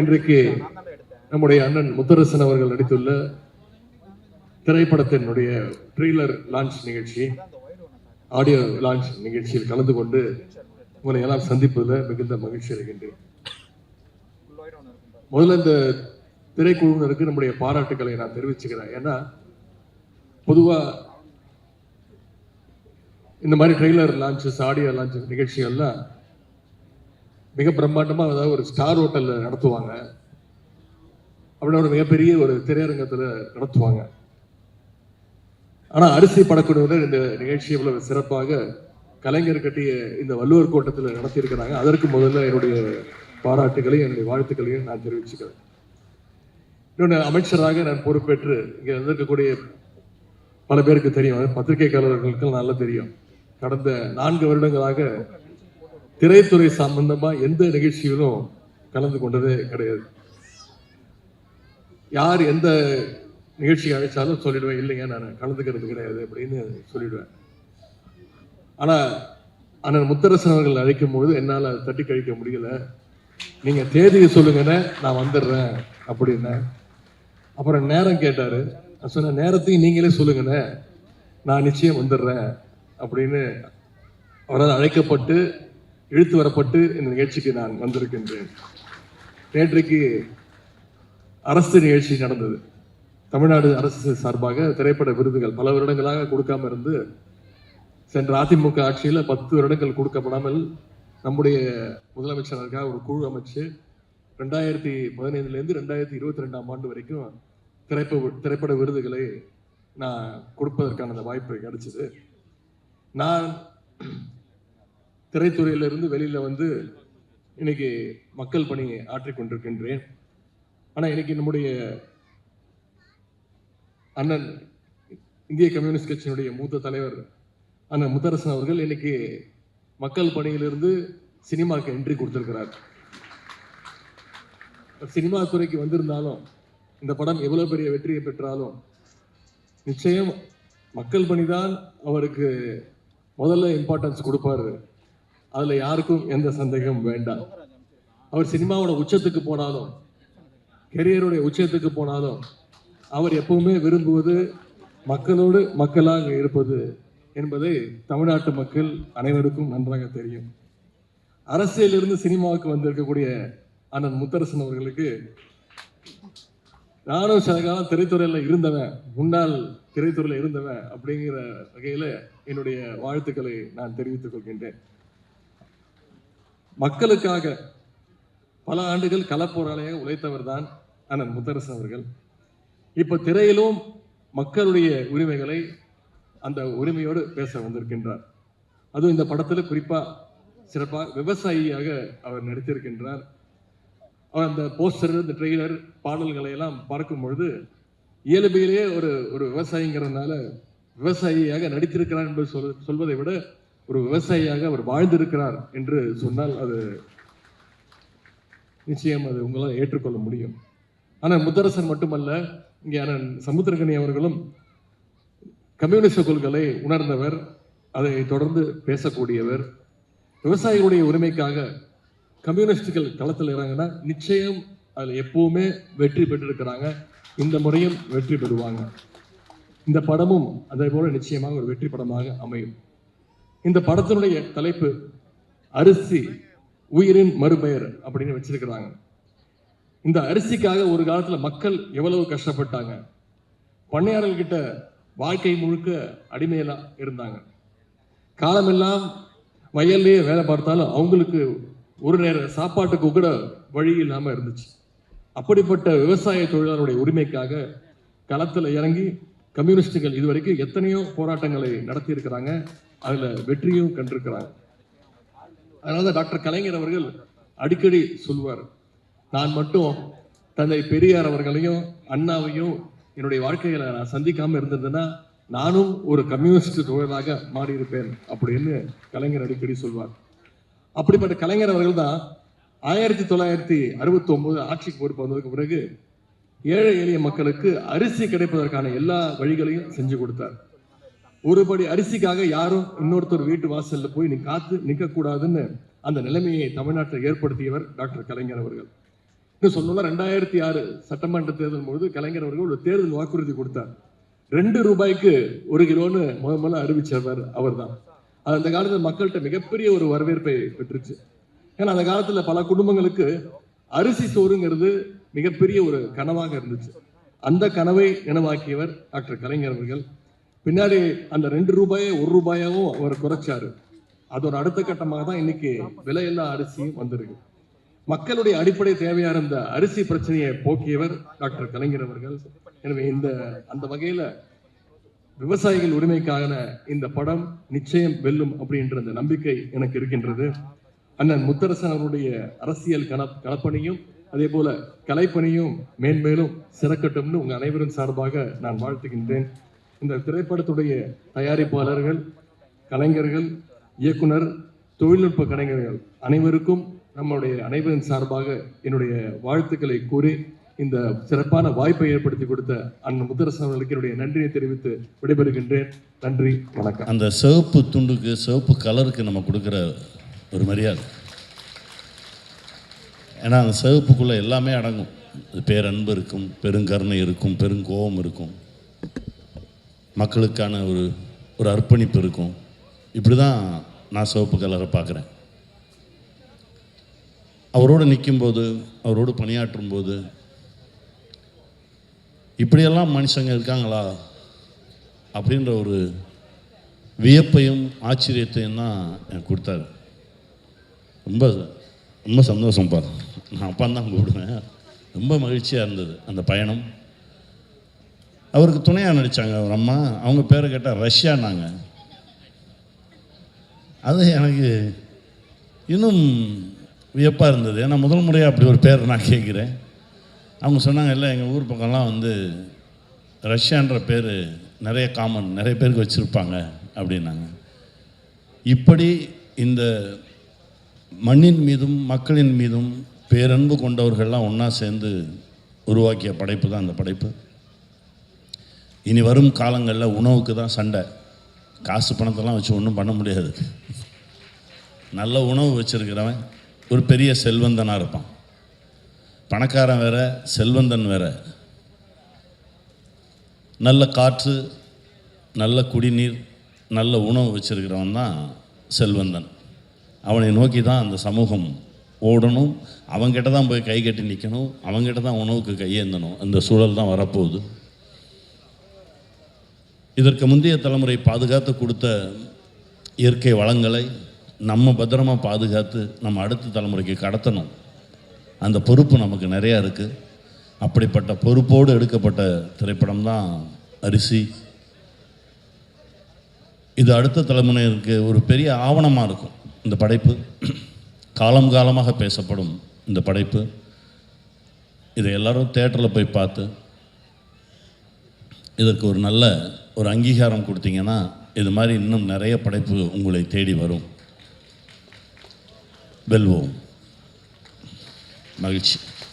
இன்றைக்கு நம்முடைய அண்ணன் முத்தரசன் அவர்கள் நடித்துள்ள திரைப்படத்தினுடைய ட்ரெய்லர் லான்ச் நிகழ்ச்சி, ஆடியோ லான்ச் நிகழ்ச்சியில் கலந்து கொண்டு உங்களை எல்லாம் சந்திப்பதில் மிகுந்த மகிழ்ச்சி அடைகின்றேன். முதல்ல இந்த திரைக்குழுவினருக்கு நம்முடைய பாராட்டுக்களை நான் தெரிவிச்சுக்கிறேன். ஏன்னா பொதுவா இந்த மாதிரி ட்ரெய்லர் லான்ச்சஸ், ஆடியோ லான்ச் நிகழ்ச்சிகள்லாம் மிக பிரம்மாண்டமா, அதாவது ஒரு ஸ்டார் ஹோட்டல்ல நடத்துவாங்க, அப்படின்னா ஒரு மிகப்பெரிய ஒரு திரையரங்கத்துல நடத்துவாங்க. ஆனா அரிசி படக்குழுவினர் இந்த நிகழ்ச்சி இவ்வளவு சிறப்பாக கலைஞர் கட்டிய இந்த வள்ளுவர் கோட்டத்தில் நடத்தியிருக்கிறாங்க. அதற்கு முதல்ல என்னுடைய பாராட்டுகளையும் என்னுடைய வாழ்த்துக்களையும் நான் தெரிவிச்சுக்கிறேன். இன்னொன்று, அமைச்சராக நான் பொறுப்பேற்று இங்க இருக்கக்கூடிய பல பேருக்கு தெரியும், பத்திரிகையாளர்களுக்கு நல்லா தெரியும், கடந்த 4 வருடங்களாக திரைத்துறை சம்பந்தமா எந்த நிகழ்ச்சியிலும் கலந்து கொண்டதே கிடையாது. யார் எந்த நிகழ்ச்சி அழைச்சாலும் சொல்லிடுவேன், இல்லைங்க நான் கலந்துக்கிறது கிடையாது அப்படின்னு சொல்லிடுவேன். ஆனா அண்ணன் முத்தரசன் அவர்கள் அழைக்கும் பொழுது என்னால தட்டி கழிக்க முடியல. நீங்க தேதியை சொல்லுங்கன்னு நான் வந்துடுறேன் அப்படின்னு. அப்புறம் நேரம் கேட்டாரு. நான் சொன்ன நேரத்தையும் நீங்களே சொல்லுங்கண்ணே, நான் நிச்சயம் வந்துடுறேன் அப்படின்னு அவரால் அழைக்கப்பட்டு இழுத்து வரப்பட்டு இந்த நிகழ்ச்சிக்கு நான் வந்திருக்கின்றேன். நேற்றைக்கு அரசு நிகழ்ச்சி நடந்தது. தமிழ்நாடு அரசு சார்பாக திரைப்பட விருதுகள் பல வருடங்களாக கொடுக்காம இருந்து, சென்ற அதிமுக ஆட்சியில் 10 வருடங்கள் கொடுக்கப்படாமல் நம்முடைய முதலமைச்சருக்காக ஒரு குழு அமைச்சு 2015 2022 ஆண்டு வரைக்கும் திரைப்பட விருதுகளை நான் கொடுப்பதற்கான அந்த வாய்ப்பு கிடைச்சது. நான் திரைத்துறையிலிருந்து வெளியில வந்து இன்னைக்கு மக்கள் பணி ஆற்றிக் கொண்டிருக்கின்றேன். ஆனா இன்னைக்கு நம்முடைய அண்ணன் இந்திய கம்யூனிஸ்ட் கட்சியினுடைய மூத்த தலைவர் அண்ணன் முத்தரசன் அவர்கள் இன்னைக்கு மக்கள் பணியிலிருந்து சினிமாவுக்கு என்ட்ரி கொடுத்திருக்கிறார். சினிமா துறைக்கு வந்திருந்தாலும், இந்த படம் எவ்வளவு பெரிய வெற்றியை பெற்றாலும் நிச்சயம் மக்கள் பணிதான் அவருக்கு முதல்ல இம்பார்ட்டன்ஸ் கொடுப்பாரு. அதுல யாருக்கும் எந்த சந்தேகம் வேண்டாம். அவர் சினிமாவோட உச்சத்துக்கு போனாலும், கெரியருடைய உச்சத்துக்கு போனாலும், அவர் எப்பவுமே விரும்புவது மக்களோடு மக்களாக இருப்பது என்பதை தமிழ்நாட்டு மக்கள் அனைவருக்கும் நன்றாக தெரியும். அரசியலிருந்து சினிமாவுக்கு வந்திருக்கக்கூடிய அண்ணன் முத்தரசன் அவர்களுக்கு, நானும் சில காலம் திரைத்துறையில இருந்தவன், முன்னாள் திரைத்துறையில இருந்தவன் அப்படிங்கிற வகையில என்னுடைய வாழ்த்துக்களை நான் தெரிவித்துக் கொள்கின்றேன். மக்களுக்காக பல ஆண்டுகள் களப்போராளியாக உழைத்தவர் தான் அண்ணன் முத்தரசன் அவர்கள். இப்ப திரையிலும் மக்களுடைய உரிமைகளை, அந்த உரிமையோடு பேச வந்திருக்கின்றார். அதுவும் இந்த படத்துல குறிப்பா சிறப்பாக விவசாயியாக அவர் நடித்திருக்கின்றார். அவர் அந்த போஸ்டர், இந்த ட்ரெய்லர், பாடல்களை எல்லாம் பார்க்கும் பொழுது இயல்பிலேயே ஒரு விவசாயிங்கிறதுனால விவசாயியாக நடித்திருக்கிறார் என்று சொல்வதை விட ஒரு விவசாயியாக அவர் வாழ்ந்திருக்கிறார் என்று சொன்னால் அது நிச்சயம் அது உங்களால் ஏற்றுக்கொள்ள முடியும். ஆனால் முத்தரசன் மட்டுமல்ல, இங்கே அண்ணன் சமுத்திரக்கனி அவர்களும் கம்யூனிஸ்ட் கொள்கைகளை உணர்ந்தவர், அதை தொடர்ந்து பேசக்கூடியவர். விவசாயிகளுடைய உரிமைக்காக கம்யூனிஸ்டுகள் களத்தில் இறங்கினா நிச்சயம் அதில் எப்பவுமே வெற்றி பெற்றிருக்கிறாங்க. இந்த முறையும் வெற்றி பெறுவாங்க. இந்த படமும் அதே போல நிச்சயமாக ஒரு வெற்றி படமாக அமையும். இந்த படத்தினுடைய தலைப்பு அரிசி உயிரின் மறுபெயர் அப்படின்னு வச்சிருக்கிறாங்க. இந்த அரிசிக்காக ஒரு காலத்துல மக்கள் எவ்வளவு கஷ்டப்பட்டாங்க. பண்ணையாளர்கிட்ட வாழ்க்கை முழுக்க அடிமையெல்லாம் இருந்தாங்க. காலமெல்லாம் வயல்லையே வேலை பார்த்தாலும் அவங்களுக்கு ஒரு நேர சாப்பாட்டுக்கு கூட வழி இல்லாம இருந்துச்சு. அப்படிப்பட்ட விவசாய தொழிலாளருடைய உரிமைக்காக களத்துல இறங்கி கம்யூனிஸ்டுகள் இதுவரைக்கும் எத்தனையோ போராட்டங்களை நடத்தி இருக்கிறாங்க. அதுல வெற்றியும் கண்டிருக்கிறாங்க. அதனால டாக்டர் கலைஞர் அவர்கள் அடிக்கடி சொல்வார், நான் மட்டும் தந்தை பெரியார் அவர்களையும் அண்ணாவையும் என்னுடைய வாழ்க்கையில நான் சந்திக்காம இருந்ததுன்னா நானும் ஒரு கம்யூனிஸ்ட் தொழிலாக மாறியிருப்பேன் அப்படின்னு கலைஞர் அடிக்கடி சொல்வார். அப்படிப்பட்ட கலைஞர் அவர்கள் தான் 1969 ஆட்சிக்கு பொறுப்பு வந்ததுக்கு பிறகு ஏழை எளிய மக்களுக்கு அரிசி கிடைப்பதற்கான எல்லா வழிகளையும் செஞ்சு கொடுத்தார். ஒருபடி அரிசிக்காக யாரும் இன்னொருத்தர் வீட்டு வாசல்ல போய் காத்து நிற்க கூடாதுன்னு அந்த நிலைமையை தமிழ்நாட்டில் ஏற்படுத்தியவர் டாக்டர் கலைஞர் அவர்கள். இன்னும் சொல்லணும்னா 2006 சட்டமன்ற தேர்தல் பொழுது கலைஞர் அவர்கள் ஒரு தேர்தல் வாக்குறுதி கொடுத்தார். 2 ரூபாய்க்கு 1 கிலோன்னு முதல்ல அறிவிச்சவர் அவர் தான். அது அந்த காலத்தில் மக்கள்கிட்ட மிகப்பெரிய ஒரு வரவேற்பை பெற்றுச்சு. ஏன்னா அந்த காலத்துல பல குடும்பங்களுக்கு அரிசி சோறுங்கிறது மிகப்பெரிய ஒரு கனவாக இருந்துச்சு. அந்த கனவை நினைவாக்கியவர் டாக்டர் கலைஞர் அவர்கள். பின்னாடி அந்த 2 ரூபாயை 1 ரூபாயாவும் அவர் குறைச்சாரு. அதோட அடுத்த கட்டமாக தான் இன்னைக்கு விலையில்லா அரிசியும் வந்திருக்கு. மக்களுடைய அடிப்படை தேவையான இந்த அரிசி பிரச்சனையை போக்கியவர் டாக்டர் கலைஞர் அவர்கள். எனவே அந்த வகையில விவசாயிகள் உரிமைக்கான இந்த படம் நிச்சயம் வெல்லும் அப்படின்ற அந்த நம்பிக்கை எனக்கு இருக்கின்றது. அண்ணன் முத்தரசன் அவருடைய அரசியல் களப்பணியும் அதே போல கலைப்பணியும் மேன்மேலும் சிறக்கட்டும்னு உங்க அனைவரும் சார்பாக நான் வாழ்த்துகின்றேன். இந்த திரைப்படத்துடைய தயாரிப்பாளர்கள், கலைஞர்கள், இயக்குனர், தொழில்நுட்ப கலைஞர்கள் அனைவருக்கும் நம்முடைய அனைவரின் சார்பாக என்னுடைய வாழ்த்துக்களை கூறி இந்த சிறப்பான வாய்ப்பை ஏற்படுத்தி கொடுத்த அண்ணன் முத்தரசன் அவர்களுக்கு என்னுடைய நன்றியை தெரிவித்து விடைபெறுகின்றேன். நன்றி, வணக்கம். அந்த சிவப்பு துண்டுக்கு, சிவப்பு கலருக்கு நம்ம கொடுக்குற ஒரு மரியாதை. ஏன்னா அந்த சிவப்புக்குள்ளே எல்லாமே அடங்கும். பேரன்பு இருக்கும், பெருங்கருணை இருக்கும், பெருங்கோபம் இருக்கும், மக்களுக்கான ஒரு அர்ப்பணிப்பு இருக்கும். இப்படி தான் நான் சிவப்பு கலரை பார்க்குறேன். அவரோடு நிற்கும்போது, அவரோடு பணியாற்றும் போது இப்படியெல்லாம் மனுஷங்க இருக்காங்களா அப்படின்ற ஒரு வியப்பையும் ஆச்சரியத்தையும் தான் எனக்கு கொடுத்தாரு. ரொம்ப ரொம்ப சந்தோஷம் பாரு. நான் அப்பான்னு தான் கூப்பிடுவேன். ரொம்ப மகிழ்ச்சியாக இருந்தது அந்த பயணம். அவருக்கு துணையாக நடித்தாங்க அவர் அம்மா. அவங்க பேரை கேட்டால் ரஷ்யானாங்க. அது எனக்கு இன்னும் வியப்பாக இருந்தது. ஏன்னா முதல் முறையாக அப்படி ஒரு பேர் நான் கேட்குறேன். அவங்க சொன்னாங்க, இல்லை எங்கள் ஊர் பக்கம்லாம் வந்து ரஷ்யான்ற பேர் நிறைய காமன், நிறைய பேருக்கு வச்சுருப்பாங்க அப்படின்னாங்க. இப்படி இந்த மண்ணின் மீதும் மக்களின் மீதும் பேரன்பு கொண்டவர்கள்லாம் ஒன்றா சேர்ந்து உருவாக்கிய படைப்பு தான் அந்த படைப்பு. இனி வரும் காலங்களில் உணவுக்கு தான் சண்டை. காசு பணத்தெல்லாம் வச்சு ஒன்றும் பண்ண முடியாது. நல்ல உணவு வச்சுருக்கிறவன் ஒரு பெரிய செல்வந்தனாக இருப்பான். பணக்காரன் வேற, செல்வந்தன் வேற. நல்ல காற்று, நல்ல குடிநீர், நல்ல உணவு வச்சுருக்கிறவன் தான் செல்வந்தன். அவனை நோக்கி தான் அந்த சமூகம் ஓடணும். அவங்ககிட்ட தான் போய் கை கட்டி நிற்கணும். அவங்ககிட்ட தான் உணவுக்கு கையேந்தணும். அந்த சூழல் தான் வரப்போகுது. இதற்கு முந்தைய தலைமுறை பாதுகாத்து கொடுத்த இயற்கை வளங்களை நம்ம பத்திரமாக பாதுகாத்து நம்ம அடுத்த தலைமுறைக்கு கடத்தணும். அந்த பொறுப்பு நமக்கு நிறையா இருக்குது. அப்படிப்பட்ட பொறுப்போடு எடுக்கப்பட்ட திரைப்படம் தான் அரிசி. இது அடுத்த தலைமுறைக்கு ஒரு பெரிய ஆவணமாக இருக்கும். இந்த படைப்பு காலம் காலமாக பேசப்படும் இந்த படைப்பு. இதை எல்லாரும் தேட்டரில் போய் பார்த்து இதற்கு ஒரு நல்ல ஒரு அங்கீகாரம் கொடுத்தீங்கன்னா இது மாதிரி இன்னும் நிறைய படைப்பு உங்களை தேடி வரும். வெல்வோம். மகிழ்ச்சி.